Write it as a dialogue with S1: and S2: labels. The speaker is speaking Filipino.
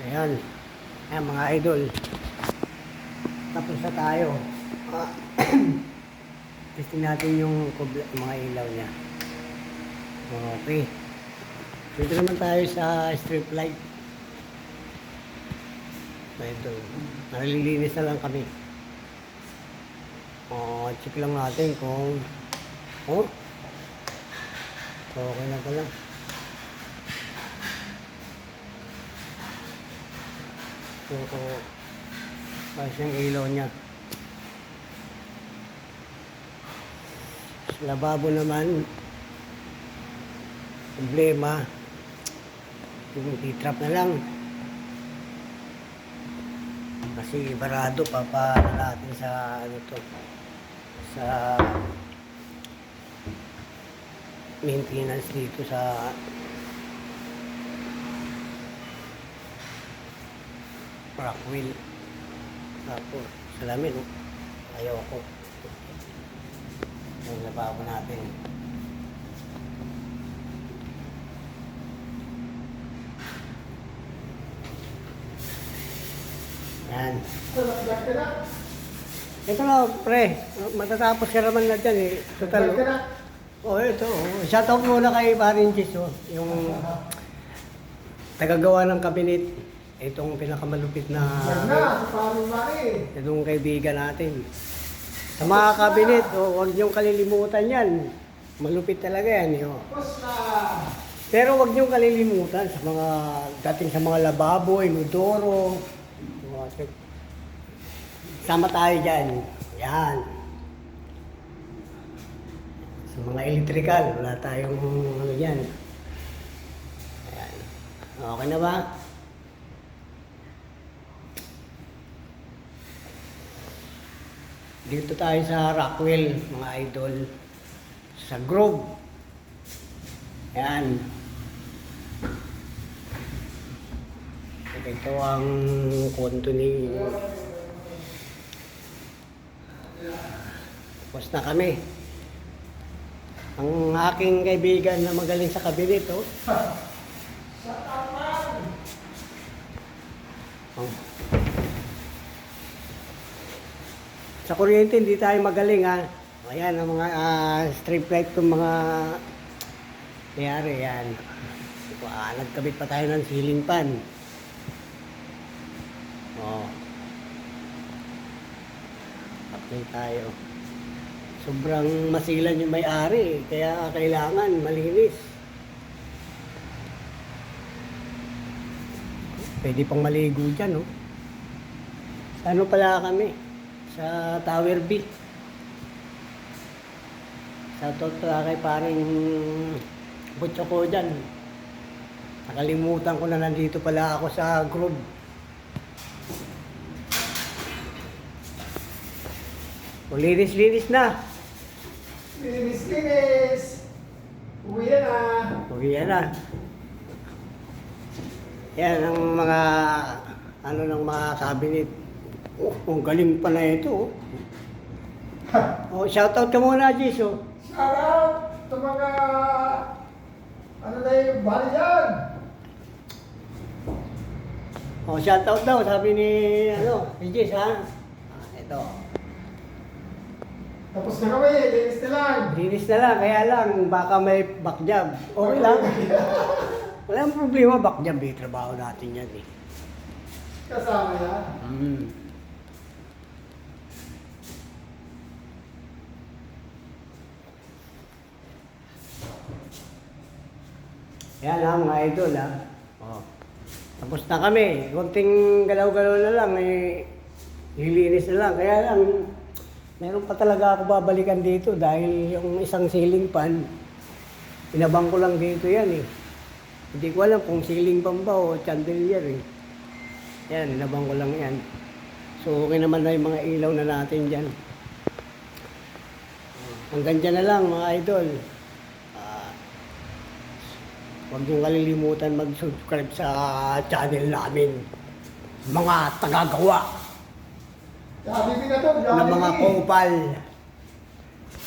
S1: Ayan. Ayan mga idol. Tapos na tayo. Ah, testing natin yung mga ilaw niya. Okay. Dito naman tayo sa strip light. Idol. Nalilinis na lang kami. Check lang natin kung okay na pala. Ayos yung ilaw niya. Sa lababo naman, problema, yung titrap na lang. Kasi barado pa natin sa sa maintenance dito sa Rockwell. Tapos salamin, ayaw ako. Yung lababo natin. Yan. Ito na, pre. Matatapos ka naman na dyan eh. Total. Ito. Shoutout muna kay Parinchis. Yung tagagawa ng kabinet. Itong pinakamalupit na itong kaibigan natin. Sa mga kabinet, huwag niyong kalilimutan yan. Malupit talaga yan. Pero huwag niyong kalilimutan sa mga dating sa mga lababo, inodoro. Sama tayo dyan. Yan. Sa mga electrical, wala tayong ano dyan. Ayan. Okay na ba? Dito tayo sa Rockwell, mga idol. Sa Grove. Yan. Ito ang konto ni... Tapos na kami. Ang aking kaibigan na magaling sa kabinet, Sa kuryente, hindi tayo magaling, ha. Ayan, ang mga strip light kung mga nangyari, yan. Nagkabit pa tayo ng ceiling fan. Update tayo. Sobrang masilan yung may-ari, kaya kailangan malinis. Pwede pang maligo dyan, Ano pala kami? Sa Tower B. Shoutout pala kay paring butso ko dyan. Nakalimutan ko na nandito pala ako sa Grove. Linis-linis na.
S2: Linis-linis. Uwi na.
S1: Uwi na. Yan ang mga ng mga cabinet. Ang galing pa na ito. Shoutout ka muna, Jiso.
S2: Shoutout sa mga na yung bali yan.
S1: Shoutout daw, sabi ni Jis, ha? Ito.
S2: Tapos na kami, linis na lang.
S1: Linis na lang, kaya lang, baka may backjob. Okay lang. Walang problema, backjob eh. Trabaho natin yan eh.
S2: Kasama yan.
S1: Yan lang mga idol, ha. Tapos na kami. Kunting galaw-galaw na lang, nilinis na lang. Kaya lang, meron pa talaga ako babalikan dito dahil yung isang ceiling fan, inabang ko lang dito yan eh. Hindi ko alam kung ceiling fan ba o chandelier eh. Yan, inabang ko lang yan. So okay naman na yung mga ilaw na natin dyan. Hanggang dyan na lang mga idol. Huwag niyong kalilimutan mag-subscribe sa channel namin. Mga tagagawa
S2: Sabi ko na to,
S1: ng mga kupal.